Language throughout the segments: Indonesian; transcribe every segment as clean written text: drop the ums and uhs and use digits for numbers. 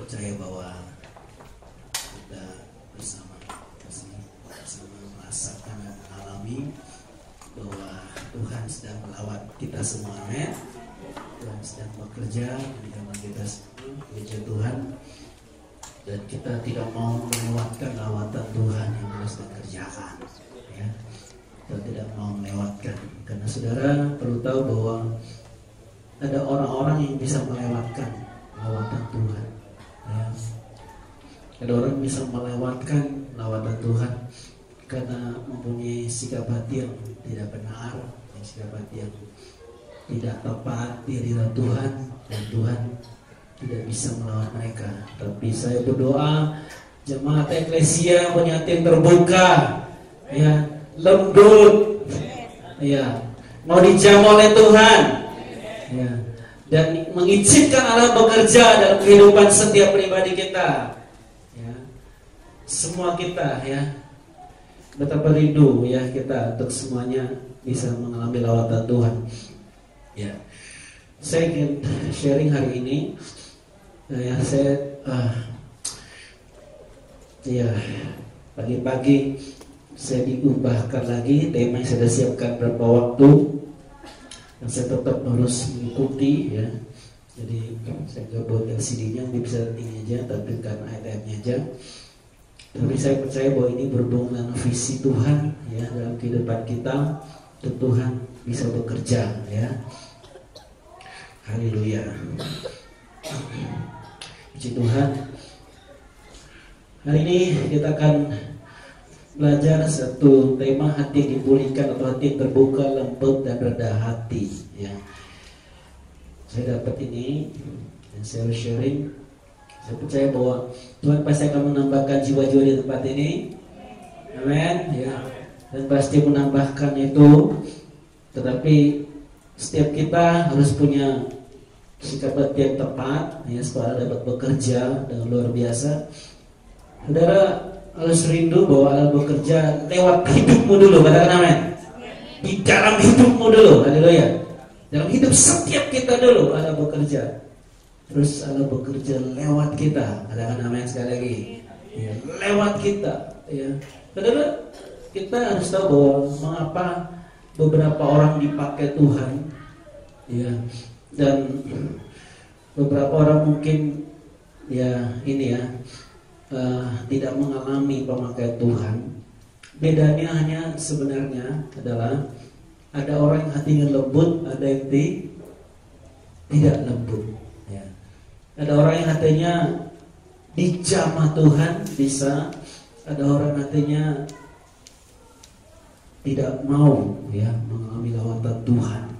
percaya bahwa kita bersama merasakan dan mengalami bahwa Tuhan sedang melawat kita semua, amin. Tuhan sedang bekerja di dalam kita semua, gereja Tuhan, dan kita tidak mau melewatkan lawatan Tuhan yang Dia sedang kerjakan, ya. Kita tidak mau melewatkan, karena saudara perlu tahu bahwa ada orang-orang yang bisa melewatkan lawatan Tuhan, ya. Ada orang bisa melewatkan lawatan Tuhan karena mempunyai sikap hati yang tidak benar, sikap hati yang tidak tepat di hadirat Tuhan, dan Tuhan tidak bisa melawan mereka. Tapi saya berdoa jemaat eklesia punya hati yang terbuka, ya, lembut, ya, mau dijamah oleh Tuhan, ya, dan mengizinkan Allah bekerja dalam kehidupan setiap pribadi kita, ya. Semua kita, ya, betapa rindu, ya, kita untuk semuanya bisa mengalami lawatan Tuhan, ya. Saya ingin sharing hari ini, ya, saya ya, pagi-pagi saya diubahkan lagi tema yang saya siapkan beberapa waktu, dan saya tetap harus mengikuti, ya. Jadi saya nggak buat LCD-nya, bisa ini aja, tapi karena ayat-ayatnya aja. Tapi saya percaya bahwa ini berhubungan dengan visi Tuhan, ya, dalam kehidupan kita, dan Tuhan bisa bekerja, ya. Haleluya. Puji Tuhan. Hari ini kita akan belajar satu tema, hati yang dipulihkan atau hati yang terbuka, lembut dan rendah hati, ya. Saya dapat ini dan saya sharing. Saya percaya bahwa Tuhan pasti akan menambahkan jiwa-jiwa di tempat ini, amin, ya. Dan pasti menambahkan itu. Tetapi setiap kita harus punya sikap hati yang tepat, ya, supaya dapat bekerja dengan luar biasa. Saudara harus rindu bahwa Allah bekerja lewat hidupmu dulu, katakan amin. Di dalam hidupmu dulu, haleluya. Dalam hidup setiap kita dulu Allah bekerja. Terus Allah bekerja lewat kita, katakan amin sekali lagi, ya, lewat kita, ya. Saudara, kita harus tahu bahwa mengapa beberapa orang dipakai Tuhan, ya, dan beberapa orang mungkin, ya, ini, ya, tidak mengalami pemakaian Tuhan. Bedanya hanya sebenarnya adalah ada orang yang hatinya lembut, ada yang tidak lembut, ya. Ada orang yang hatinya dijamah Tuhan, bisa. Ada orang hatinya tidak mau, ya, mengalami lawatan Tuhan,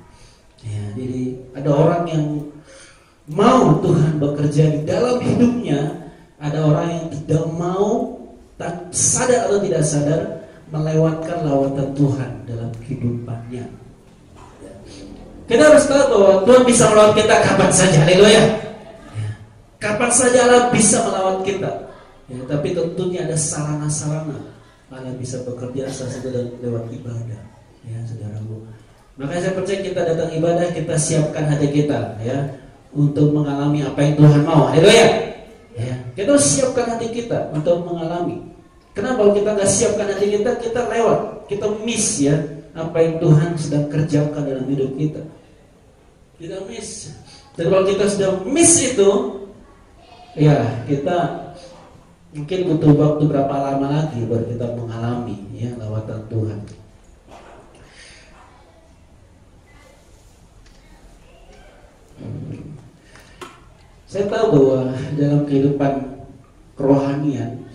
ya. Jadi ada orang yang mau Tuhan bekerja di dalam hidupnya, ada orang yang tidak mau, sadar atau tidak sadar, melewatkan lawatan Tuhan dalam kehidupannya. Kita harus tahu bahwa Tuhan bisa melawat kita kapan saja, haleluya. Kapan saja Allah bisa melawat kita, ya, tapi tentunya ada sarana-sarana Allah bisa bekerja salah satu lewat ibadah, ya, saudaraku. Makanya saya percaya kita datang ibadah, kita siapkan hati kita, ya, untuk mengalami apa yang Tuhan mau, haleluya, ya. Kita harus siapkan hati kita untuk mengalami. Kenapa kalau kita nggak siapkan hati kita, kita lewat, kita miss, ya, apa yang Tuhan sedang kerjakan dalam hidup kita. Kita miss. Dan kalau kita sudah miss itu, ya, kita mungkin butuh waktu berapa lama lagi baru kita mengalami, ya, lawatan Tuhan. Saya tahu bahwa dalam kehidupan kerohanian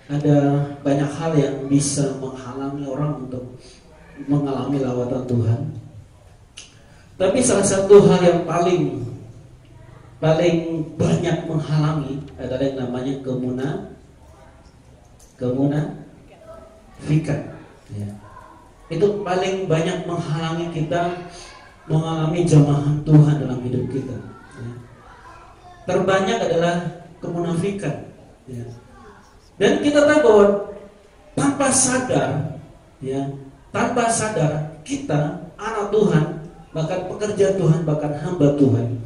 ada banyak hal yang bisa menghalangi orang untuk mengalami lawatan Tuhan. Tapi salah satu hal yang paling banyak menghalangi adalah yang namanya kemunafikan, ya. Itu paling banyak menghalangi kita mengalami jamahan Tuhan dalam hidup kita, ya. Terbanyak adalah kemunafikan, ya. Dan kita tahu bahwa tanpa sadar, ya, tanpa sadar kita anak Tuhan, bahkan pekerja Tuhan, bahkan hamba Tuhan,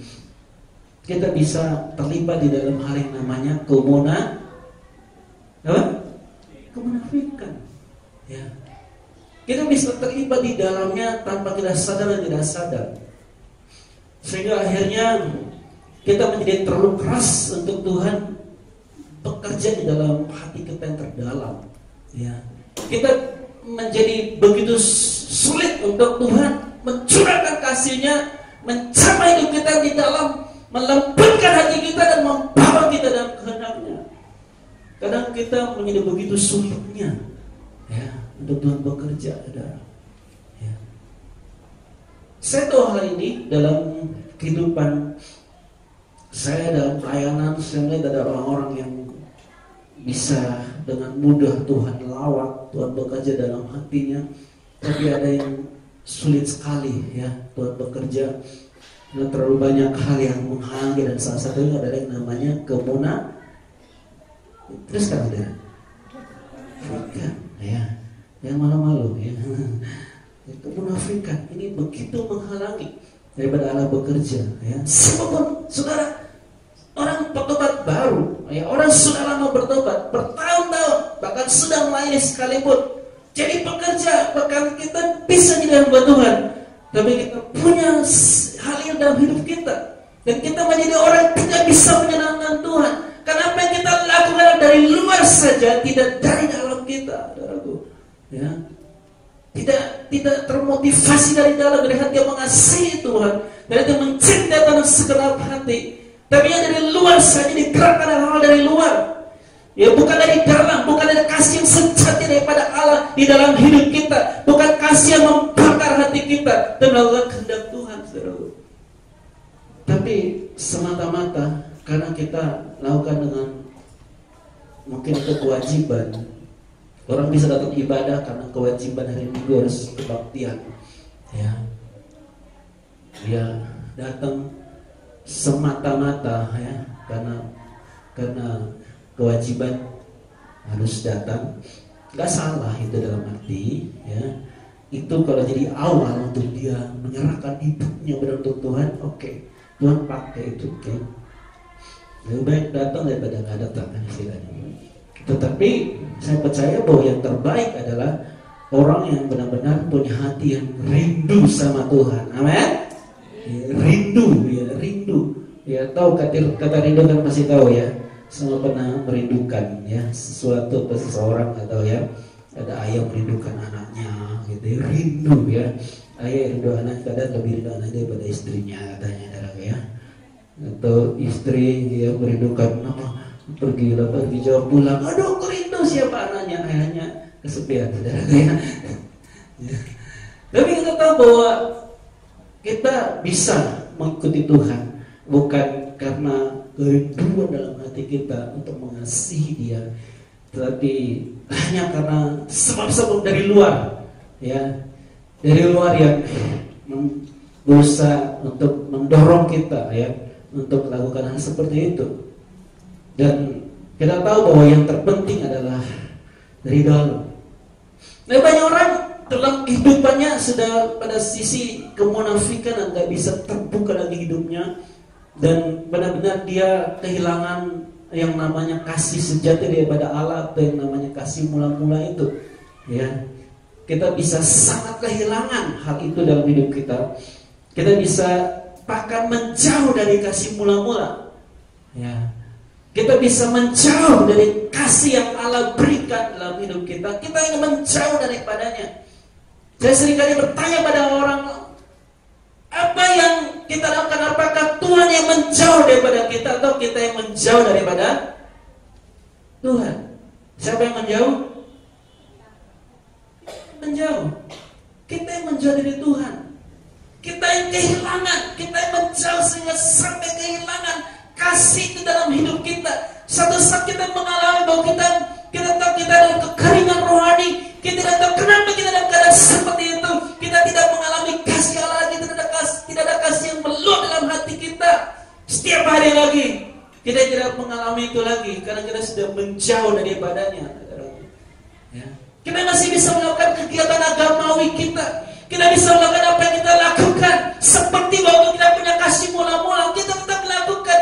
kita bisa terlibat di dalam hal yang namanya kemunafikan. Ya. Kita bisa terlibat di dalamnya tanpa kita sadar dan tidak sadar. Sehingga akhirnya kita menjadi terlalu keras untuk Tuhan bekerja di dalam hati kita yang terdalam. Ya. Kita menjadi begitu sulit untuk Tuhan mencurahkan kasih-Nya, mencapai hidup kita di dalam, melembutkan hati kita dan membawa kita dalam kehendak-Nya. Kadang kita menjadi begitu sulitnya, ya, untuk Tuhan bekerja, saudara. Ya. Saya tahu hal ini dalam kehidupan saya, dalam pelayanan. Saya melihat ada orang-orang yang bisa dengan mudah Tuhan lawat, Tuhan bekerja dalam hatinya. Tapi ada yang sulit sekali, ya, Tuhan bekerja. Karena terlalu banyak hal yang menghalangi, dan salah satunya adalah yang namanya terus kan ada ya, yang malu-malu, ya. Kemunafikan ini begitu menghalangi daripada Allah bekerja, ya. Siapapun saudara, orang bertobat baru, ya, orang sudah lama bertobat bertahun-tahun, bahkan sudah melayani sekalipun, jadi pekerja, bahkan kita bisa jadi hamba Tuhan, tapi kita punya hal yang dalam hidup kita, dan kita menjadi orang yang tidak bisa menyenangkan Tuhan. Karena apa yang kita lakukan dari luar saja, tidak dari dalam kita, saudaraku. Ya. Tidak termotivasi dari dalam, dari hati yang mengasihi Tuhan, dari hati yang mencintai Tuhan segenap hati. Tapi yang dari luar saja digerakkan hal dari luar. Ya, bukan dari dalam, bukan dari kasih yang sejati daripada Allah di dalam hidup kita, bukan kasih yang membakar hati kita dan melakukan kehendak Tuhan, saudaraku. Tapi semata-mata karena kita lakukan dengan mungkin itu kewajiban. Orang bisa datang ibadah karena kewajiban hari Minggu harus kebaktian, ya. Dia datang semata-mata, ya, karena kewajiban harus datang. Gak salah itu dalam arti, ya. Itu kalau jadi awal untuk dia menyerahkan hidupnya benar untuk Tuhan, oke. Tuhan pakai itu, oke. Lebih baik datang daripada nggak datang, kan istilahnya. Tetapi saya percaya bahwa yang terbaik adalah orang yang benar-benar punya hati yang rindu sama Tuhan. Amin. Ya, rindu. Ya, tahu kata rindu kan pasti tahu, ya. Semua pernah merindukan, ya, sesuatu atau seseorang, atau, ya, ada ayah merindukan anaknya, gitu, ya. Rindu, ya. Ayah rindu anak, kadang lebih rindu anak daripada istrinya, katanya, ya. Atau istri yang merindukan, pergi jauh pulang, aduh kerindu siapa anaknya, ayahnya kesepian, saudara, ya. Tapi kita tahu bahwa kita bisa mengikuti Tuhan bukan karena kerinduan dalam hati kita untuk mengasihi Dia, tetapi hanya karena sebab-sebab dari luar, ya, dari luar yang berusaha untuk mendorong kita, ya, untuk melakukan hal seperti itu. Dan kita tahu bahwa yang terpenting adalah dari dalam. Nah, banyak orang dalam kehidupannya sudah pada sisi kemunafikan dan gak bisa terbuka lagi hidupnya, dan benar-benar dia kehilangan yang namanya kasih sejati daripada Allah, atau yang namanya kasih mula-mula itu, ya. Kita bisa sangat kehilangan hal itu dalam hidup kita. Kita bisa bahkan menjauh dari kasih mula-mula, ya. Kita bisa menjauh dari kasih yang Allah berikan dalam hidup kita. Kita ingin menjauh daripadanya. Saya seringkali bertanya pada orang, apa yang kita lakukan? Apakah Tuhan yang menjauh daripada kita, atau kita yang menjauh daripada Tuhan? Siapa yang menjauh? Menjauh. Kita yang menjauh dari Tuhan. Kita yang kehilangan, kita yang menjauh sehingga sampai kehilangan kasih itu dalam hidup kita. Satu saat kita mengalami bahwa kita tahu kita dalam kekeringan rohani. Kita tidak tahu kenapa kita dalam keadaan seperti itu. Kita tidak mengalami kasih Allah lagi, tidak ada kasih yang meluap dalam hati kita. Setiap hari lagi kita tidak mengalami itu lagi karena kita sudah menjauh daripadanya. Ya. Kita masih bisa melakukan kegiatan agamawi kita. Kita bisa melakukan apa yang kita lakukan. Seperti waktu kita punya kasih mula-mula, kita tetap melakukan.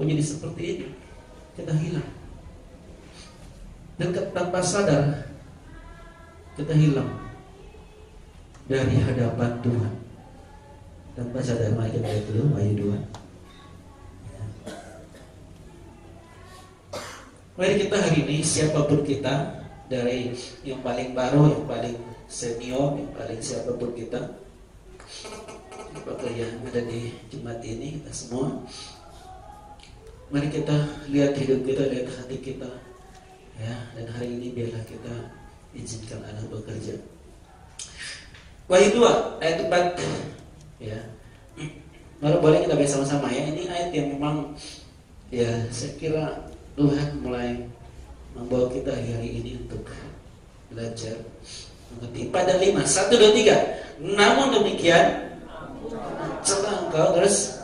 jadi seperti ini, kita hilang. Dan tanpa sadar kita hilang dari hadapan Tuhan. Tanpa sadar, mari kita lihat dulu ayat 2. Mari kita hari ini, siapapun kita, dari yang paling baru, yang paling senior, yang paling siapapun kita, apakah yang ada di jemaat ini, kita semua, mari kita lihat hidup kita, lihat hati kita, ya. Dan hari ini biarlah kita izinkan Allah bekerja. Wahyu 2 ayat 4, ya. Lalu boleh kita baca sama-sama, ya. Ini ayat yang memang, ya, saya kira Tuhan mulai membawa kita hari ini untuk belajar mengerti. Pada 5, 1, 2, 3. Namun demikian, setelah engkau terus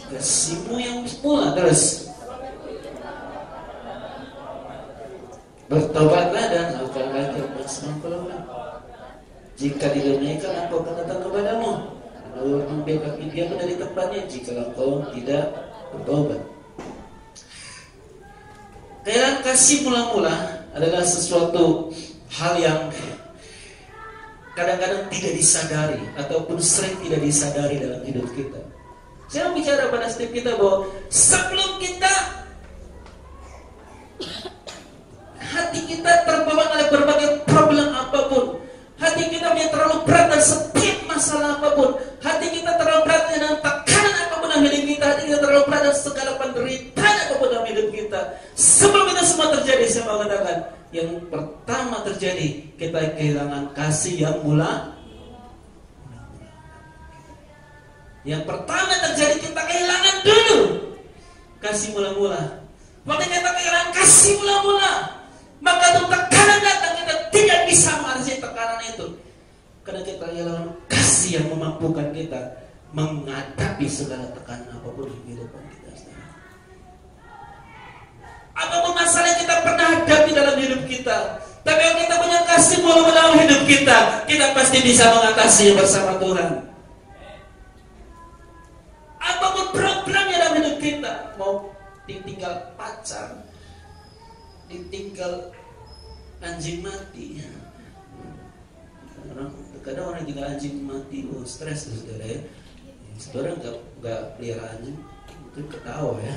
kasihmu yang mula terus bertobatlah dan lakukanlah kebaikan. Jika didamaikan, aku akan datang kepadamu, lalu ambil kaki dia dari tempatnya. Jika engkau tidak bertobat. Kehilangan kasih mula-mula adalah sesuatu hal yang kadang-kadang tidak disadari ataupun sering tidak disadari dalam hidup kita. Saya mau bicara pada setiap kita bahwa sebelum kita hati kita terbawa oleh berbagai problem apapun, hati kita yang terlalu berat dan setiap masalah apapun, hati kita terlalu berat dengan tekanan apapun dalam hidup kita, hati kita terlalu berat dengan segala penderitaan apapun dalam hidup kita. Sebelum itu semua terjadi, saya mau katakan, yang pertama terjadi, kita kehilangan kasih yang mula. Yang pertama terjadi, kita kehilangan dulu kasih mula-mula. Maka kita kehilangan kasih mula-mula, maka itu tekanan datang, kita tidak bisa mengatasi tekanan itu. Karena kita kehilangan kasih yang memampukan kita menghadapi segala tekanan apapun di kehidupan kita. Apapun masalah yang kita pernah hadapi dalam hidup kita, tapi kalau kita punya kasih mula-mula dalam hidup kita, kita pasti bisa mengatasi bersama Tuhan. Apapun programnya dalam hidup kita, mau ditinggal pacar, ditinggal anjing mati. Kadang orang tinggal anjing mati, stres tuh saudara ya. Saudara nggak pelihara anjing, itu ketawa ya.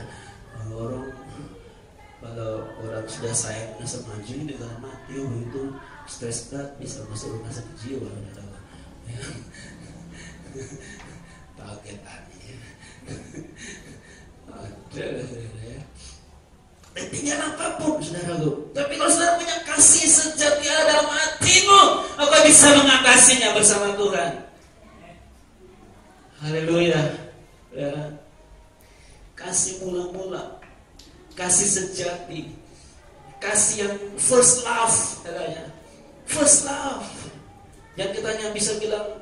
Kalau orang sudah sayang sama anjing dia kalau mati, itu stres berat, bisa masuk rumah sakit jiwa. Ya. Kaget ya. Ada ya. Tinggal apapun saudaraku. Tapi kalau saudara punya kasih sejati dalam hatimu, engkau bisa mengatasinya bersama Tuhan. Haleluya. Ya. Kasih mula-mula, kasih sejati, kasih yang first love, katanya. First love. Yang kita hanya bisa bilang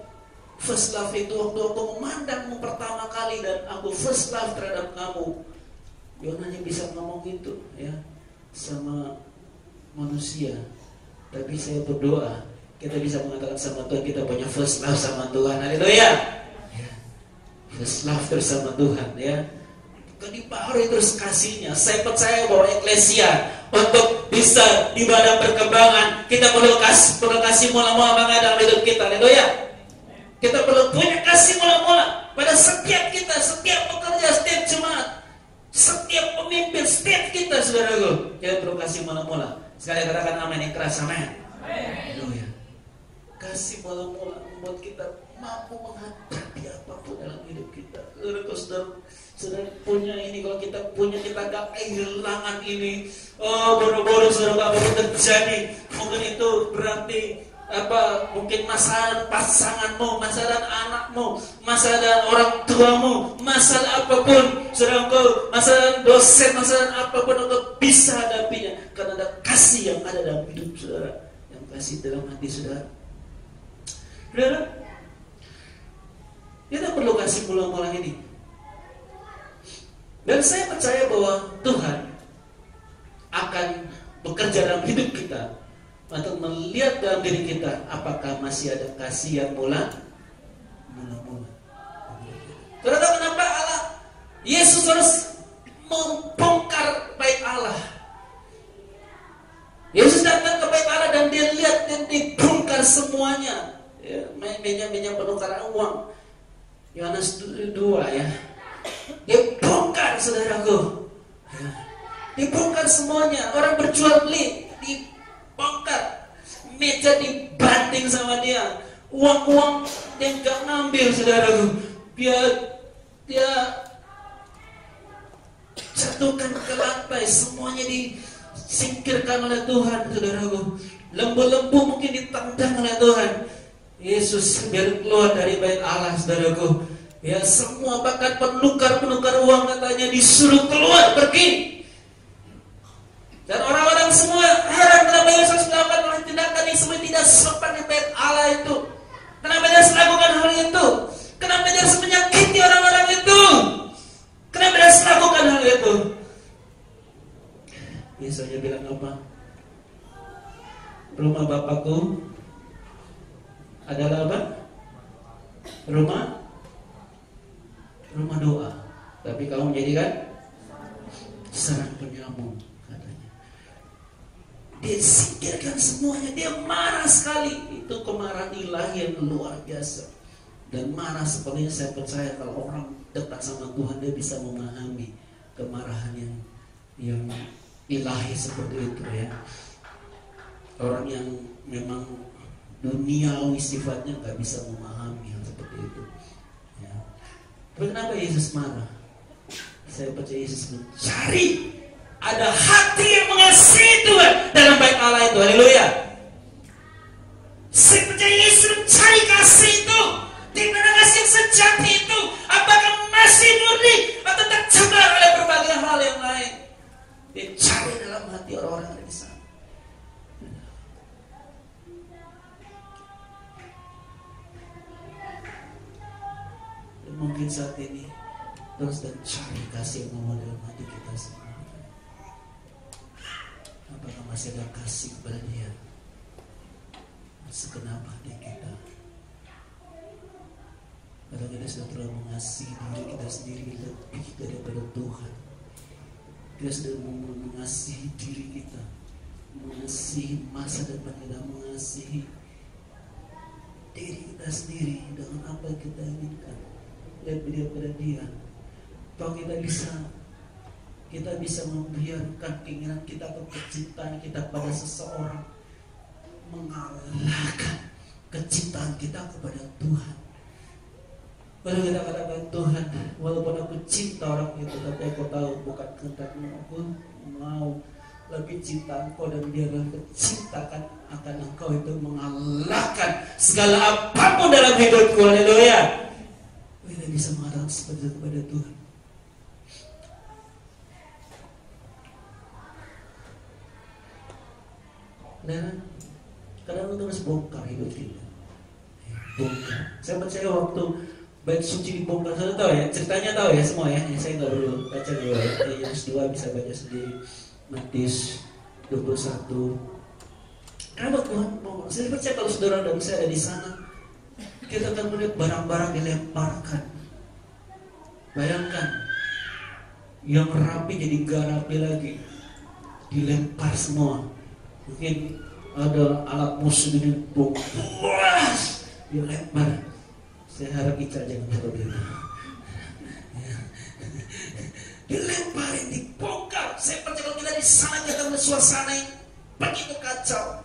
first love itu waktu aku memandangmu pertama kali dan aku first love terhadap kamu. Yon hanya bisa ngomong gitu ya sama manusia. Tapi saya berdoa kita bisa mengatakan sama Tuhan, kita punya first love sama Tuhan. Haleluya. Ya. First love terus sama Tuhan ya. Dibaharui terus kasihnya. Saya percaya bahwa eklesia untuk bisa ibadah berkembangan, kita perlu kasih mula-mula dalam hidup kita. Haleluya. Kita perlu punya kasih mula-mula pada setiap kita, setiap pekerja, setiap jemaat, setiap pemimpin, setiap kita, saudaraku. Kita perlu kasih mula-mula. Sekali katakan amin yang keras, amin. Haleluya. Kasih mula-mula membuat kita mampu menghadapi apapun dalam hidup kita. Saudara punya ini, kalau kita punya, kita gak kehilangan ini. Boro-boro saudara, apapun terjadi, mungkin itu berarti mungkin masalah pasanganmu, masalah anakmu, masalah orang tuamu, masalah apapun, saudaraku, masalah dosen, masalah apapun, untuk bisa hadapinya karena ada kasih yang ada dalam hidup saudara, yang kasih dalam hati saudara. Saudara, kita perlu kasih mula-mula ini. Dan saya percaya bahwa Tuhan akan bekerja dalam hidup kita untuk melihat dalam diri kita apakah masih ada kasih yang mula-mula. Saudara, kenapa Allah Yesus harus membongkar bait Allah. Yesus datang ke bait Allah dan dia lihat dan dibongkar semuanya. Ya, meja-meja penukaran uang. Yohanes 2 ya. Dia bongkar, saudaraku. Ya. Dibongkar semuanya. Orang berjual beli dibongkar. Meja dibanting sama dia. Uang-uang dia nggak ngambil, saudaraku. Dia jatuhkan ke lantai. Semuanya disingkirkan oleh Tuhan, saudaraku. Lembu-lembu mungkin ditendang oleh Tuhan. Yesus biar keluar dari bait Allah, saudaraku. Ya, semua bahkan penukar-penukar uang katanya disuruh keluar, pergi. Dan orang-orang semua heran kenapa Yesus melakukan tindakan ini semua tidak sopan di bait Allah itu. Kenapa dia harus melakukan hal itu? Kenapa dia harus menyakiti orang-orang itu? Kenapa dia harus melakukan hal itu? Yesusnya bilang apa? Rumah Bapakku adalah apa? Rumah doa. Tapi kamu menjadikan sarang penyamun, katanya. Dia singkirkan semuanya. Dia marah sekali. Itu kemarahan ilahi yang luar biasa. Dan marah sepertinya saya percaya kalau orang dekat sama Tuhan, dia bisa memahami kemarahan yang ilahi seperti itu ya. Orang yang memang duniawi sifatnya nggak bisa memahami hal seperti itu. Ya. Tapi kenapa Yesus marah? Saya percaya Yesus mencari ada hati yang mengasihi Tuhan dalam bait Allah itu. Haleluya. Saya percaya Yesus mencari kasih itu. Di mana kasih yang sejati itu? Apakah masih murni atau tercemar oleh berbagai hal yang lain? Dia cari dalam hati orang-orang yang ada di sana. Mungkin saat ini terus dan cari kasih yang mau dalam hati kita semua. Apakah masih ada kasih kepada Dia? Segenap hati kita. Kalau kita sudah terlalu mengasihi diri kita sendiri lebih daripada Tuhan. Kita sudah mengasihi diri kita, mengasihi masa depan kita, mengasihi diri kita sendiri dengan apa yang kita inginkan lebih daripada Dia. Kalau kita bisa membiarkan keinginan kita atau kecintaan kita pada seseorang mengalahkan kecintaan kita kepada Tuhan. Kalau kita katakan Tuhan, walaupun aku cinta orang itu, tapi aku tahu bukan kehendak-Mu, aku mau lebih cinta Engkau dan biarlah kecintakan akan Engkau itu mengalahkan segala apapun dalam hidupku. Haleluya. Kita bisa mengatakan seperti itu kepada Tuhan. Dan kadang kita harus bongkar hidup kita. Bongkar. Saya percaya waktu bait suci dibongkar, saudara tahu ya, ceritanya tahu ya semua ya. Saya nggak perlu baca dulu ya. Yohanes 2 bisa baca sendiri. Matius 21. Kenapa Tuhan mau? Saya percaya kalau saudara dan saya ada di sana, kita akan melihat barang-barang dilemparkan. Bayangkan, yang rapi jadi gak rapi lagi, dilempar semua. Mungkin ada alat musuh ini puas, dilempar. Saya harap Ica jangan seperti itu. Dilemparin, dibongkar. Saya percaya kalau kita di sana kita melihat suasana yang begitu kacau.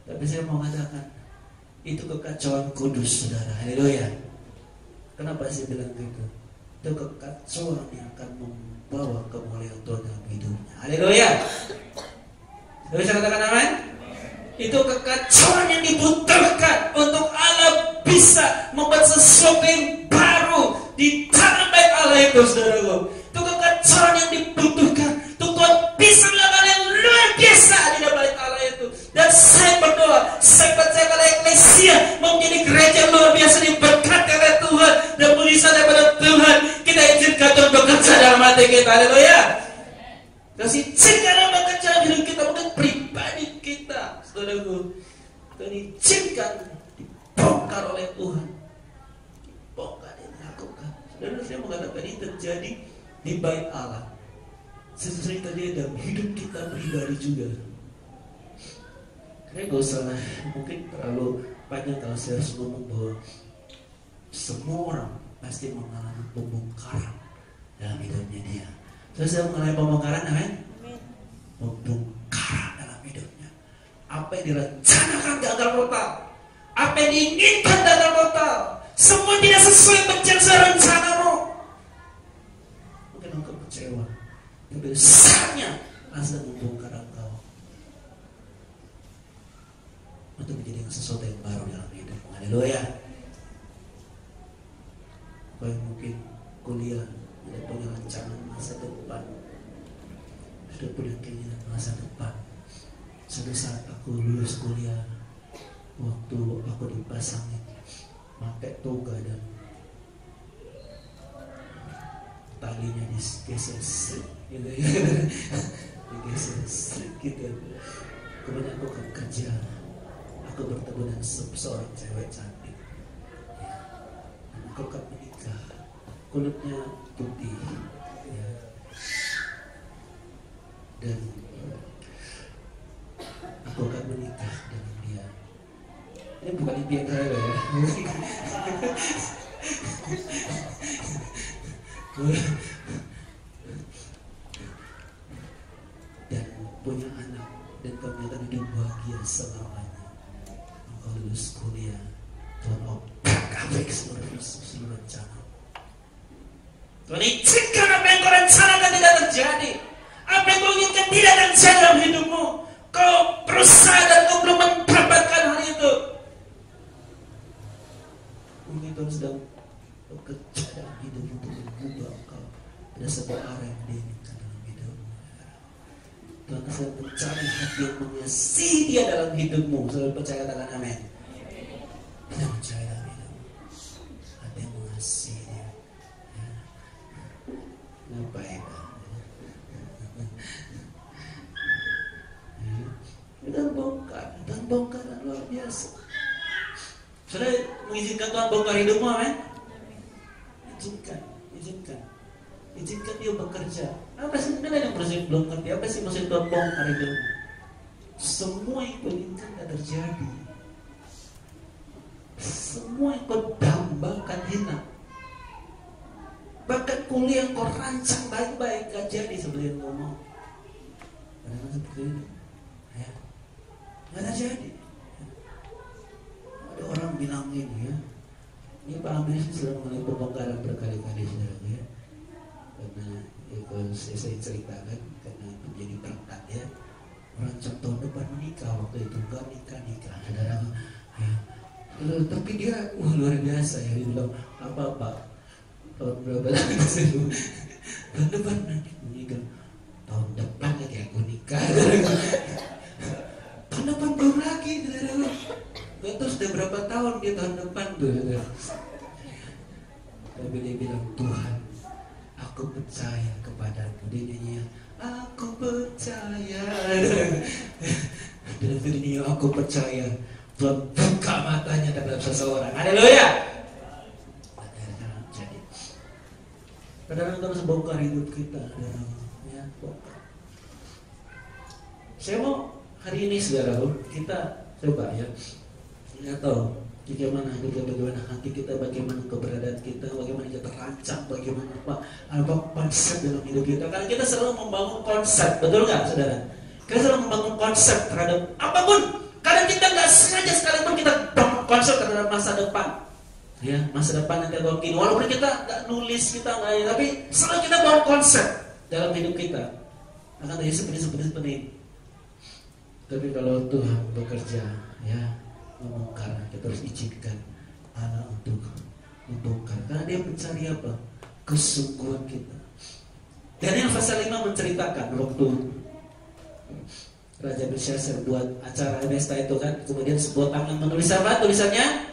Tapi saya mau katakan, itu kekacauan kudus, saudara. Haleluya. Kenapa saya bilang gitu? Itu kekacauan yang akan membawa kemuliaan Tuhan dalam hidupnya. Haleluya. Bisa katakan amin? Itu kekacauan yang dibutuhkan untuk Allah bisa membuat sesuatu yang baru di dalam bait Allah itu, saudaraku. Itu kekacauan yang dibutuhkan untuk Tuhan bisa melakukan yang luar biasa di dalam bait Allah itu. Dan saya berdoa, saya percaya kalau eklesia mau menjadi gereja yang luar biasa diberkati oleh Tuhan dan mujizat daripada Tuhan, kita izinkan Tuhan bekerja dalam hati kita. Haleluya. Kasih izinkan Allah bekerja dalam hidup kita, bukan pribadi kita, saudaraku. Tuhan izinkan dibongkar oleh Tuhan, dibongkar dan dilakukan. Saudara, saya mau mengatakan ini terjadi di bait Allah. Sesuai tadi dalam hidup kita pribadi juga. Karena gak usah lah, mungkin terlalu panjang kalau saya harus ngomong bahwa semua orang pasti mengalami pembongkaran dalam hidupnya dia. Terus saya mengalami pembongkaran, amin. Pembongkaran dalam hidupnya. Apa yang direncanakan gagal total, apa yang diinginkan gagal total, semua tidak sesuai rencanamu. Mungkin engkau kecewa. Yang besarnya rasa membongkar engkau untuk menjadi sesuatu yang baru dalam hidup. Haleluya. Kau yang mungkin kuliah sudah punya rancangan masa depan, sudah punya keinginan masa depan. Suatu saat aku lulus kuliah, waktu aku dipasangin pakai toga dan talinya digeser gitu ya. Digeser gitu. Kemudian aku ke kerja, aku bertemu dengan seorang cewek cantik ya. Dan aku akan menikah, kulitnya putih ya. Dan aku akan menikah dengan dia. Ini bukan impian saya ya. Dan punya anak dan ternyata hidup bahagia selamanya. Engkau lulus kuliah, Tuhan obrak-abrik seluruh rencana. Tuhan izinkan apa yang kau rencanakan tidak terjadi. Apa yang kau inginkan tidak terjadi dalam hidupmu. Kau berusaha dan kau belum mendapatkan hal itu. Mungkin Tuhan sedang bekerja dalam hidup untuk mengubah engkau pada sebuah arah yang diinginkan dalam hidupmu. Tuhan sedang mencari hati yang mengasihi dia dalam hidupmu. Saudara percaya, katakan amin. Kita percaya dalam hidupmu, hati yang mengasihi dia ya. Kenapa ya? Dan bongkaran luar biasa. Sudah mengizinkan Tuhan bongkar hidupmu, amin. Izinkan dia bekerja. Apa sih sebenarnya yang proses belum ngerti? Apa sih maksud Tuhan bongkar hidupmu? Semua yang kau inginkan tidak terjadi. Semua yang kau dambakan hilang. Bahkan kuliah yang kau rancang baik-baik gak jadi seperti yang kau mau. Padahal seperti itu ya, gak terjadi. Ada orang bilang ini ya, ini Pak Amir sudah mengalami pembongkaran berkali-kali saudara ya. Karena ya, kalau saya ceritakan karena menjadi berkat ya, merancang tahun depan menikah, waktu itu gak nikah saudara ya. Tapi dia luar biasa ya, dia bilang apa tahun berapa lagi tahun depan nanti menikah, tahun depan lagi aku nikah. Tahun depan belum lagi saudara. Itu sudah berapa tahun dia tahun depan tuh. Tapi dia bilang, Tuhan, aku percaya kepadamu. Dia nyanyi, aku percaya. Dan ini aku percaya Tuhan buka matanya terhadap seseorang. Haleluya. Jadi, kadang-kadang kita harus bongkar hidup kita. Ya, bongkar. Saya mau hari ini saudara, kita coba ya. Nggak tahu bagaimana hati kita, bagaimana keberadaan kita, bagaimana kita terancang, bagaimana apa konsep dalam hidup kita. Karena kita selalu membangun konsep, betul nggak saudara? Kita selalu membangun konsep terhadap apapun. Kadang kita nggak sengaja sekalipun kita bangun konsep terhadap masa depan. Ya, masa depan nanti akan begini. Walaupun kita nggak nulis, kita nggak, tapi selalu kita bangun konsep dalam hidup kita. Akan terjadi seperti ini. Tapi kalau Tuhan bekerja, ya, membongkar, kita harus izinkan Allah untuk membongkar. Karena dia mencari apa? Kesungguhan kita. Daniel pasal 5 menceritakan waktu Raja Belshazzar buat acara pesta itu kan, kemudian sebuah tangan menulis apa tulisannya?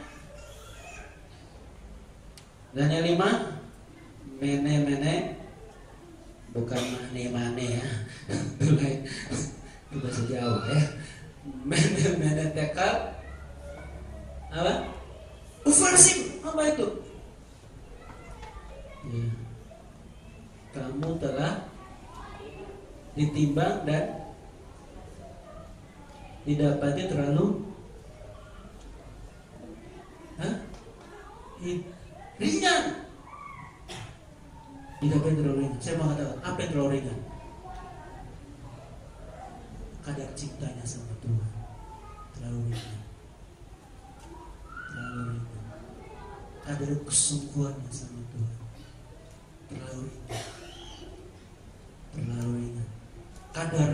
Daniel 5 mene bukan mane ya. Itu lain. Itu bahasa Jawa ya. Mene tekal apa? Ufarsim, apa itu? Ya. kamu telah ditimbang dan didapati terlalu ringan. Didapati terlalu ringan. Saya mau katakan, apa yang terlalu ringan? Kadar cintanya sama Tuhan terlalu ringan. Terlalu ringan. Kadar kesungguhannya sama Tuhan terlalu ringan. Terlalu ringan. Kadar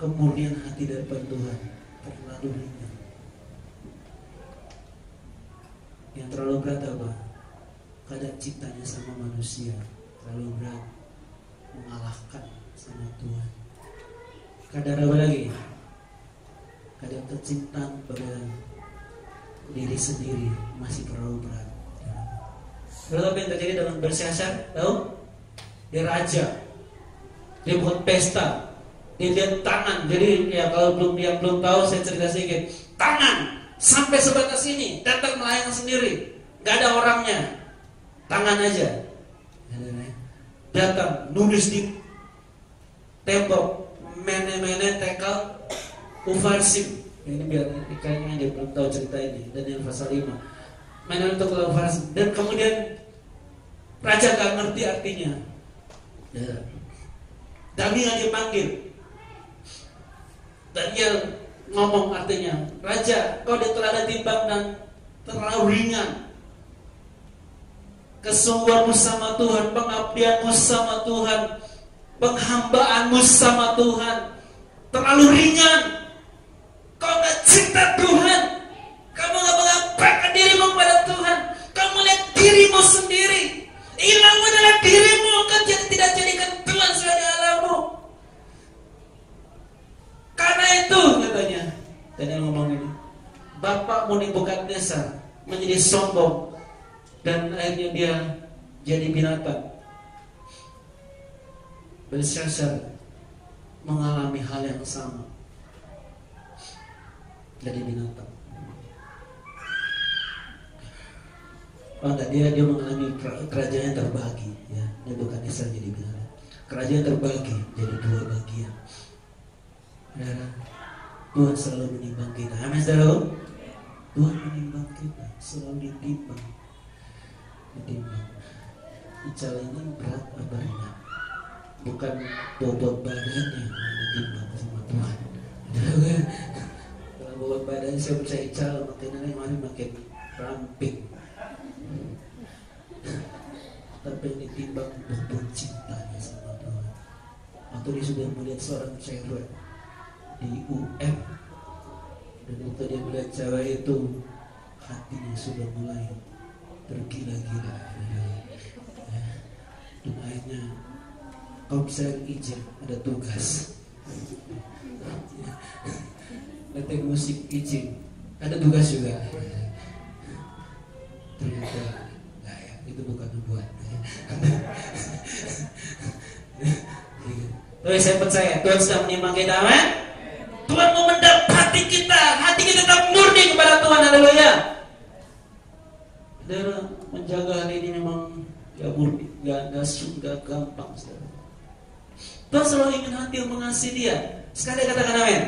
kemurnian hati dari Tuhan terlalu ringan. Yang terlalu berat apa? Kadar cintanya sama manusia terlalu berat, mengalahkan sama Tuhan. Kadar apa lagi? Kadar kecintaan pada diri sendiri masih terlalu berat. Lalu apa yang terjadi dengan Belshazzar? Tahu? Dia raja, dia buat pesta, dia lihat tangan. Jadi ya kalau yang belum tahu saya cerita sedikit. Tangan sampai sebatas ini, datang melayang sendiri, nggak ada orangnya, tangan aja. Datang nulis di tembok, mene tekal ufarsim. Ini biar kayaknya dia belum tahu cerita ini. Dan yang pasal 5 mene tekal ufarsim. Dan kemudian raja nggak ngerti artinya. Daniel dipanggil. Daniel ngomong artinya, Raja, kau telah ditimbang dan terlalu ringan. Kesungguhanmu sama Tuhan, pengabdianmu sama Tuhan, penghambaanmu sama Tuhan terlalu ringan. Kau gak cinta Tuhan, kamu gak mengabaikan dirimu pada Tuhan, kamu lihat dirimu sendiri. Ilmu adalah dirimu, kau tidak jadikan Tuhan sebagai Allahmu. Karena itu katanya, dan yang ngomong ini, bapakmu Nebukadnezar menjadi sombong dan akhirnya dia jadi binatang. Belshazzar mengalami hal yang sama, jadi binatang. Oh enggak, dia mengalami kerajaan yang terbagi, ya. Nebukadnezar jadi binatang. Kerajaan terbagi jadi 2 bagian. Saudara, Tuhan selalu menimbang kita. Amin, saudara. Tuhan menimbang kita, selalu ditimbang. Ical ini berat apa ringan? Bukan bobot badannya yang ditimbang sama Tuhan. Kalau bobot badannya saya percaya Ical makin ramping. Tapi yang ditimbang bobot cintanya sama Tuhan. Waktu dia sudah melihat seorang cewek di UM, dan waktu dia melihat cewek itu, hatinya sudah mulai tergila-gila. Dan akhirnya, kau bisa izin, ada tugas. Latihan musik izin, ada tugas juga. Ternyata nggak ya, itu bukan nubuat. Tapi saya percaya Tuhan sedang menimbang kita, amin. Tuhan mau mendapati kita, hati kita tetap murni kepada Tuhan, haleluya. Saudara, menjaga hal ini memang gak murni, gak gampang, saudara. Tuhan selalu ingin hati yang mengasihi Dia. Sekali katakan amin.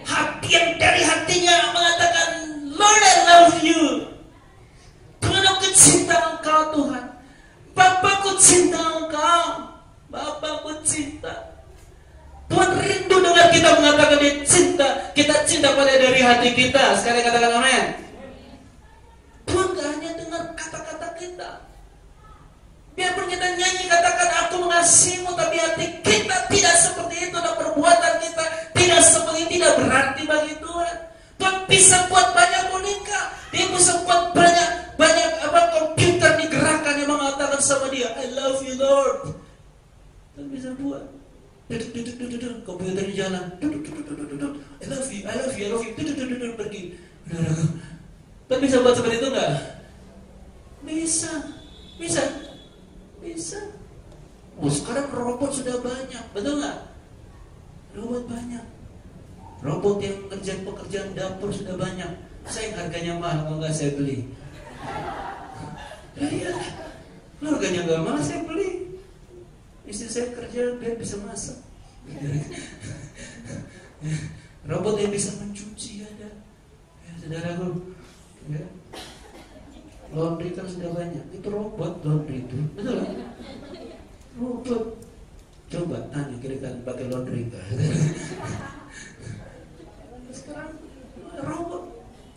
Hati yang dari hatinya mengatakan, Lord, I love you. Tuhan, aku cinta Engkau, Tuhan. Bapakku cinta Engkau. Bapakku cinta. Tuhan rindu dengar kita mengatakan Dia cinta. Kita cinta pada dari hati kita. Sekali katakan amin. Tuhan gak hanya dengar kata-kata kita. Biarpun kita nyanyi katakan aku mengasihimu, tapi hati kita tidak seperti itu, dan perbuatan kita tidak seperti itu, tidak berarti bagi Tuhan. Tuhan bisa buat banyak boneka, Dia bisa buat banyak komputer digerakkan yang mengatakan sama Dia, I love you Lord. Tuhan bisa buat. Komputernya jalan, I love you, I love you, I love you, pergi. Tuhan bisa buat seperti itu enggak? Bisa. Oh, sekarang robot sudah banyak, betul nggak? Robot banyak. Robot yang ngerjain pekerjaan dapur sudah banyak. Saya harganya mahal, kalau nggak saya beli. Ya, Harganya nggak mahal, saya beli. Istri saya kerja, dia bisa masak. Robot yang bisa mencuci ada. Ya, saudaraku, ya. Laundry kan sudah banyak. Itu robot laundry itu, betul kan? Robot. Coba tanya kira-kira pakai laundry enggak? Sekarang robot.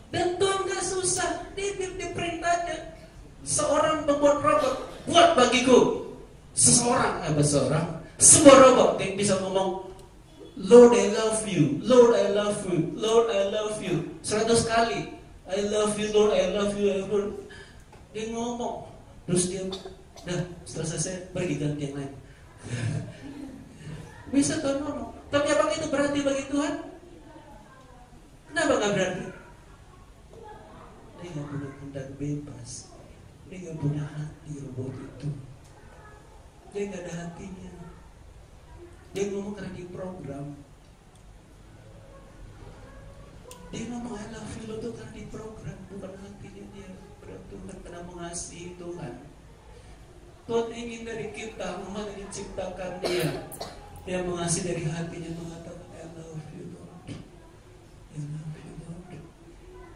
Dan Tuhan gak susah. Diperintahnya seorang membuat robot. Buat bagiku. Sebuah robot yang bisa ngomong, Lord I love you, Lord I love you, Lord I love you 100 kali. I love you Lord, I love you Lord. Dia ngomong. Terus dia dah setelah selesai pergi ganti yang lain. Bisa Tuhan ngomong. Tapi apakah itu berarti bagi Tuhan? Kenapa gak berarti? Dia gak punya kehendak bebas. Dia gak punya hati robot itu. Dia gak ada hatinya. Dia ngomong karena diprogram. Dia ngomong I love you itu karena diprogram, bukan hatinya dia. Berarti Tuhan karena mengasihi Tuhan. Tuhan ingin dari kita, Tuhan ingin ciptakan dia. Dia mengasihi dari hatinya, mengatakan I love you Lord. I love you Lord.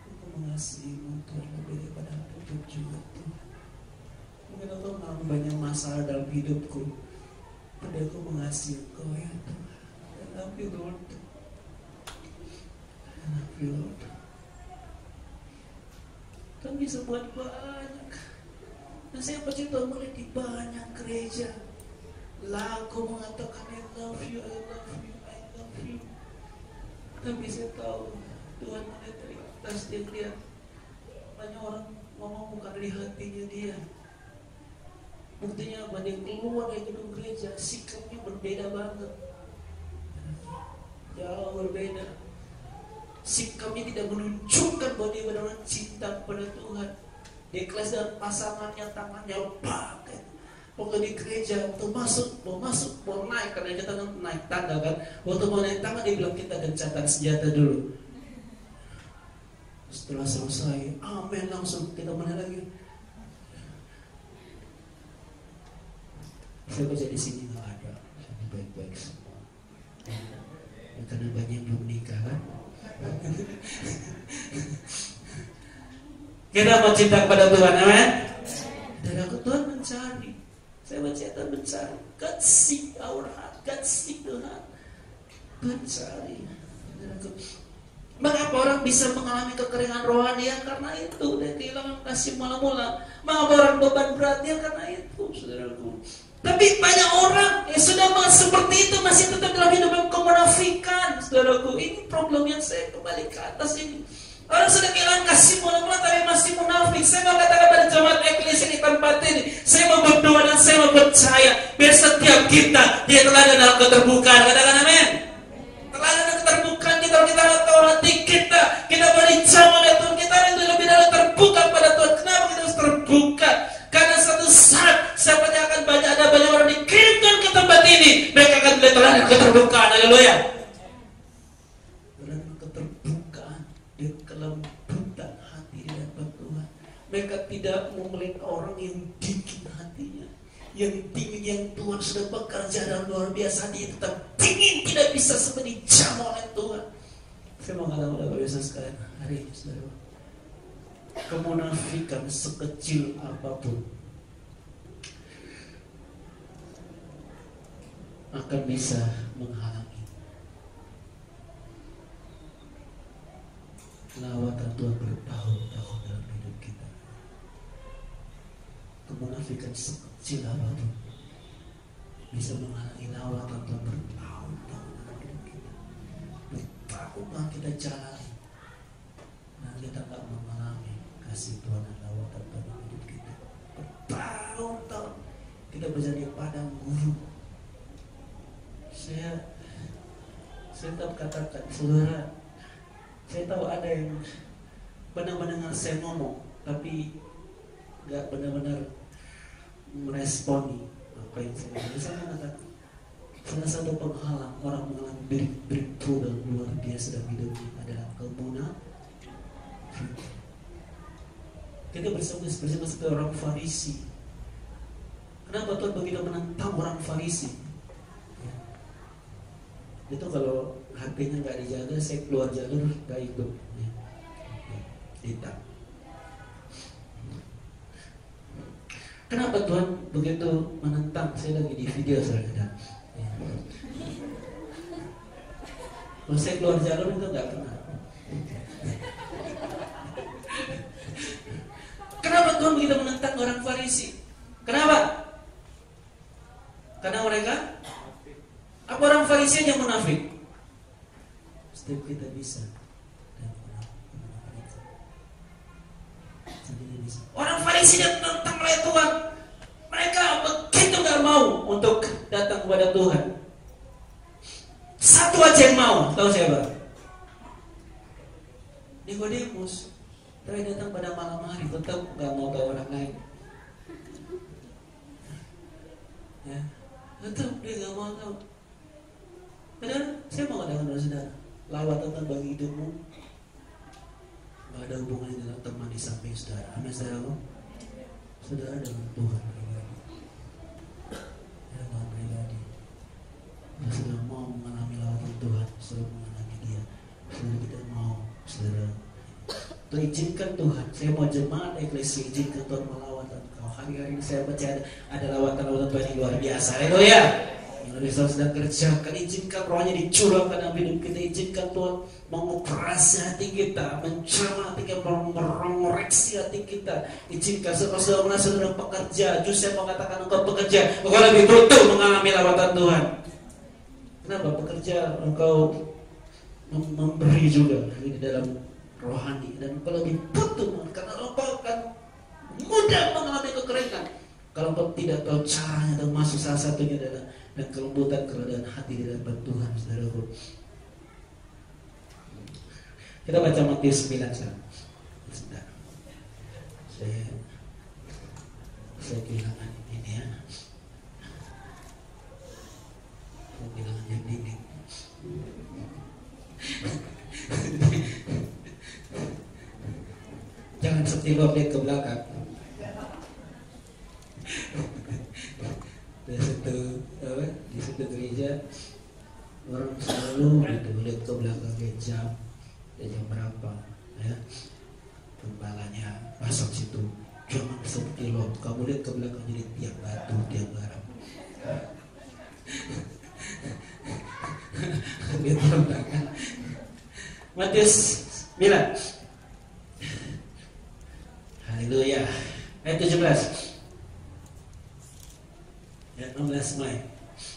Aku mengasihimu Tuhan lebih daripada apapun juga Tuhan. Mungkin aku mengalami banyak masalah dalam hidupku, tapi aku mengasihi Engkau ya Tuhan. I love you Lord. I love you Lord. Tuhan bisa buat banyak. Dan saya bercerita melihat di banyak gereja lagu mengatakan I love you, I love you, I love you. Tapi saya tahu Tuhan melihat dari atas, dia lihat banyak orang ngomong bukan dari hatinya dia. Buktinya apa? Dia keluar dari gedung gereja, sikapnya berbeda banget, jauh berbeda. Sikapnya tidak menunjukkan bahwa dia benar-benar cinta kepada Tuhan. Dia kelas dengan pasangannya, tangannya pakai. Pokoknya di gereja waktu mau naik, karena kita naik tangga kan. Waktu mau naik tangga dia bilang kita gencatan senjata dulu. Setelah selesai, amin, langsung kita mana lagi. Saya baca di sini nggak ada, jadi baik-baik semua. Ya, karena banyak yang belum nikah kan. Kita mau cinta kepada Tuhan, amin. Dan aku Tuhan mencari. Saya baca Tuhan mencari. God seek our heart, God seek Tuhan. Mencari. Mengapa orang bisa mengalami kekeringan rohani? Ya karena itu. Dia kehilangan kasih mula-mula. Mengapa orang beban berat? Ya karena itu, saudaraku. Tapi banyak orang yang sudah seperti itu masih tetap dalam hidup yang kemunafikan, saudaraku. Ini problem yang saya kembali ke atas ini. Orang sudah kehilangan kasih mula-mula tapi masih munafik. Saya mau katakan pada jemaat eklesia di tempat ini, saya mau berdoa dan saya mau percaya biar setiap kita dia teladan dalam keterbukaan. Katakan amin. Teladan dalam keterbukaan kita, kalau kita tahu hati kita beri jawab oleh Tuhan, kita itu lebih dalam terbuka pada Tuhan. Kenapa kita harus terbuka? Karena suatu saat siapanya akan ada banyak orang dikirimkan ke tempat ini, mereka akan melihat teladan keterbukaan. Haleluya. Kelembutan hati di hadapan Tuhan. Mereka tidak mau melihat orang yang dingin hatinya, yang dingin, yang Tuhan sudah bekerja dalam luar biasa, dia tetap dingin, tidak bisa seperti dijamah oleh Tuhan. Saya mau katakan kepada biasa sekalian hari ini, saudara, kemunafikan sekecil apapun akan bisa menghalangi lawatan Tuhan bertahun-tahun dalam hidup kita. Kemunafikan sekecil apapun bisa menghalangi lawatan Tuhan bertahun-tahun dalam hidup kita. Bertahun-tahun kita jalani, nah kita tak mengalami kasih Tuhan dan lawatan Tuhan dalam hidup kita. Bertahun-tahun kita menjadi padang gurun. Saya tetap katakan, saudara, saya tahu ada yang benar-benar saya ngomong, tapi gak benar-benar meresponi apa yang saya ngomong. Saya mengatakan, salah satu penghalang orang mengalami breakthrough dan luar biasa dalam hidupnya adalah kemunafikan. Kita bersama seperti orang Farisi. Kenapa Tuhan begitu menentang orang Farisi? Itu kalau hatinya nggak dijaga, saya keluar jalur nggak ikut. Tidak. Kenapa Tuhan begitu menentang? Saya lagi di video saudara. Kalau saya keluar jalur itu nggak pernah. Kenapa Tuhan begitu menentang orang Farisi? Kenapa? Karena mereka apa orang Farisi yang munafik? Setiap kita bisa. Orang Farisi yang tentang oleh Tuhan, mereka begitu gak mau untuk datang kepada Tuhan. Satu aja yang mau, tahu siapa? Nikodemus. Tapi datang pada malam hari, tetap gak mau tahu orang lain. Ya, tetap dia gak mau tahu. Padahal saya mau katakan saudara, lawatan tentang bagi hidupmu gak ada hubungannya dengan teman di samping saudara. Amin saudara. Saudara dengan Tuhan pribadi. Dengan pribadi. Kalau saudara mau mengalami lawatan Tuhan, saudara mengalami Dia. Saudara tidak mau, saudara. Izinkan Tuhan. Saya mau jemaat eklesia, izinkan Tuhan melawatan kau. Hari-hari ini saya percaya ada lawatan-lawatan Tuhan yang luar biasa. Haleluya. Yang sedang kerjakan, izinkan rohnya dicurahkan dalam hidup kita. Izinkan Tuhan mengoperasi hati kita, mencermati hati kita, mengoreksi hati kita. Izinkan saudara merasa saudara pekerja, justru saya mengatakan engkau pekerja, engkau lebih butuh mengalami lawatan Tuhan. Kenapa? Pekerja engkau memberi juga di dalam rohani, dan engkau lebih butuh karena engkau akan mudah mengalami kekeringan kalau engkau tidak tahu caranya. Dan masuk salah satunya adalah dan kelembutan kerendahan hati di dalam Tuhan, saudaraku. Kita baca Matius 9 sekarang. Saya kehilangan ini ya. Saya kehilangan yang dinding. Jangan seperti lihat ke belakang. Di situ gereja orang selalu gitu lihat ke belakang jam berapa ya, gembalanya pasang situ. Jangan seperti lo, kamu lihat ke belakang jadi tiang batu, tiang garam. Lihat ke belakang. Matius 9. Haleluya. Ayat 17. Ayat 16 mulai.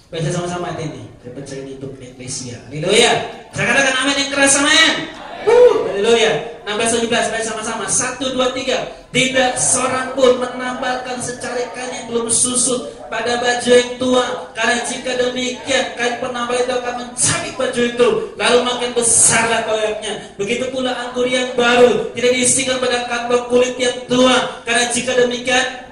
Baca sama-sama ayat ini. Saya percaya ini untuk eklesia. Haleluya. Saya katakan amin yang keras, amin. Haleluya. 16-17 baca sama-sama. 1, 2, 3. Tidak seorang pun menambahkan secari kain yang belum susut pada baju yang tua, karena jika demikian kain penambal itu akan mencabik baju itu, lalu makin besarlah koyaknya. Begitu pula anggur yang baru tidak diisikan pada kantong kulit yang tua, karena jika demikian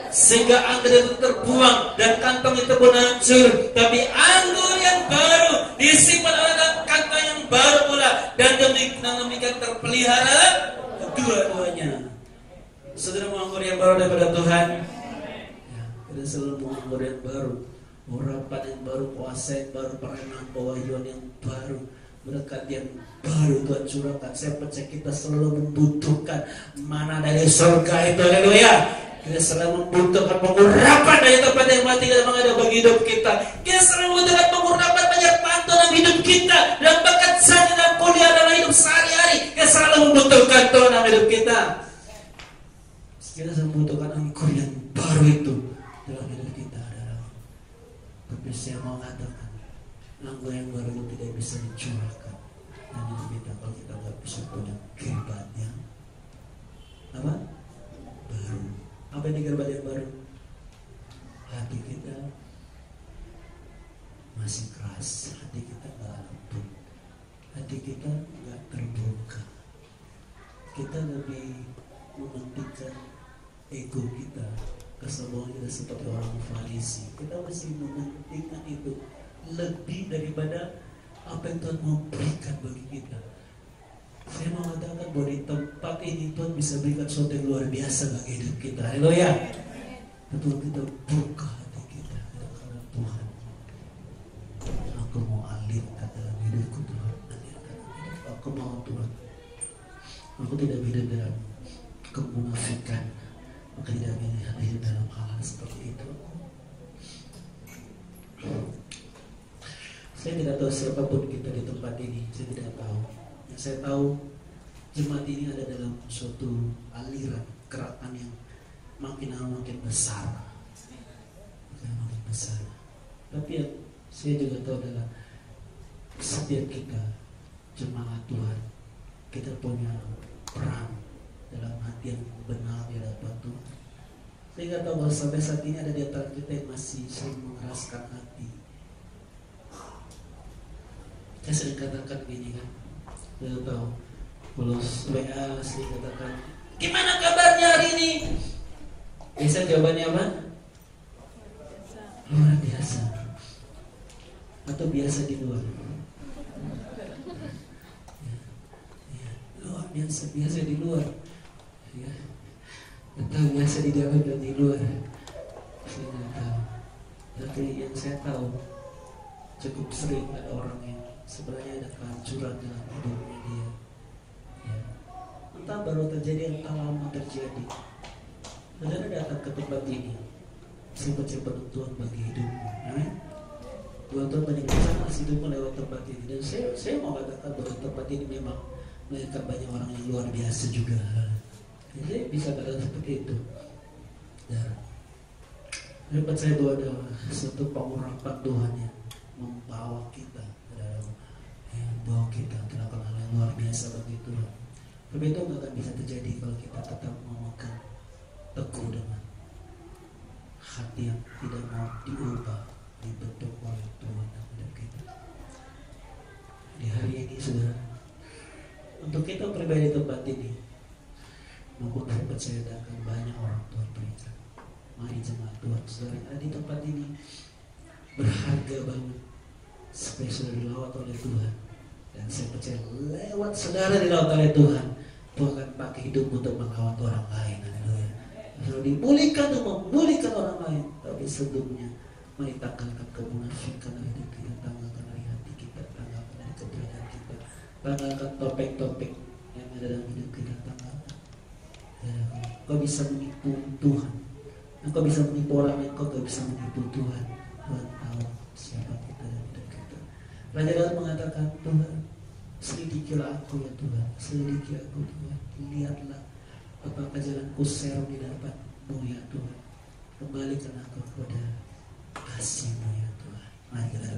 sehingga anggur itu terbuang dan kantong itu pun hancur. Tapi anggur yang baru disimpan dalam kantong yang baru pula, dan demikian terpelihara kedua-duanya. Saudara mau anggur yang baru daripada Tuhan? Ya, kita selalu mau anggur yang baru, urapan yang baru, kuasa yang baru, perenang pewahyuan yang baru, berkat yang baru Tuhan curahkan. Saya percaya kita selalu membutuhkan mana dari surga itu. Haleluya. Kita selalu membutuhkan pengurapan dari tempat yang mati dan mengada bagi hidup kita. Kita selalu membutuhkan pengurapan penyertaan dalam hidup kita, dan bakat saja dalam kuliah dalam hidup sehari-hari. Kita selalu membutuhkan Tuhan dalam hidup kita. Kita selalu membutuhkan anggur yang baru itu dalam hidup kita, adalah. Tapi saya mau katakan, anggur yang baru itu tidak bisa dicurahkan dalam hidup kita kalau kita nggak bisa punya kehidupan yang apa? Baru. Apa ini kehidupan yang baru? Hati kita masih keras, hati kita nggak lembut, hati kita nggak terbuka. Kita lebih mementingkan ego kita, kesombongan kita seperti orang Farisi. Kita masih mementingkan itu lebih daripada apa yang Tuhan mau berikan bagi kita. Saya mau katakan bahwa di tempat ini Tuhan bisa berikan sesuatu yang luar biasa bagi hidup kita. Haleluya. Betul, kita buka hati kita karena Tuhan. Aku mau alirkan dalam hidupku Tuhan. Alirkan hidup aku mau Tuhan. Aku tidak hidup dalam kemunafikan. Aku tidak hidup dalam hal seperti itu. Saya tidak tahu siapapun kita di tempat ini. Saya tidak tahu. Yang saya tahu jemaat ini ada dalam suatu aliran gerakan yang makin lama makin besar. Makin besar. Tapi yang saya juga tahu adalah setiap kita jemaat Tuhan, kita punya peran dalam hati yang benar di hadapan Tuhan. Saya nggak tahu bahwa sampai saat ini ada di antara kita yang masih sering mengeraskan hati. Saya sering katakan gini kan, saya tahu kalau WA sering katakan, gimana kabarnya hari ini? Biasa jawabannya apa? Luar biasa. Atau biasa di luar. Luar biasa, biasa di luar. Ya. Atau biasa di dalam dan di luar. Saya tidak tahu. Tapi yang saya tahu, cukup sering ada orang yang sebenarnya ada kehancuran dalam hidupnya dia. Ya. Entah baru terjadi, entah lama terjadi. Saudara datang ke tempat ini, saya penentuan bagi hidupmu. Amin. Tuhan banyak bersama hidupmu lewat tempat ini. Dan saya mau katakan bahwa tempat ini memang melahirkan banyak orang yang luar biasa juga. Jadi bisa katakan seperti itu. Dan dapat saya bahwa ada suatu pengurapan Tuhan yang membawa kita membawa kita terhadap hal yang luar biasa bagi Tuhan. Tapi itu nggak akan bisa terjadi kalau kita tetap memegang teguh dengan hati yang tidak mau diubah, dibentuk oleh Tuhan dalam hidup kita. Di hari ini saudara, untuk kita pribadi tempat ini, maupun saya percaya akan banyak orang Tuhan berikan. Mari jemaat Tuhan, saudara yang ada di tempat ini berharga banget, spesial dilawat oleh Tuhan. Dan saya percaya lewat saudara dilawat oleh Tuhan, Tuhan akan pakai hidup untuk melawat orang lain. Haleluya. Kalau dipulihkan untuk memulihkan orang lain. Tapi sebelumnya mari tanggalkan kemunafikan dari hidup kita, tanggalkan dari hati kita, tanggalkan dari keberadaan kita, tanggalkan topik-topik yang ada dalam hidup kita, tanggalkan. Kau bisa menipu Tuhan, engkau bisa menipu orang lain, kau bisa menipu Tuhan. Tuhan tahu siapa kita dan hidup kita. Raja Daud mengatakan, Tuhan selidikilah aku ya Tuhan, selidiki aku Tuhan, lihatlah apakah jalanku serong di hadapan-Mu ya Tuhan. Kembalikan aku kepada kasih-Mu ya Tuhan. Mari kita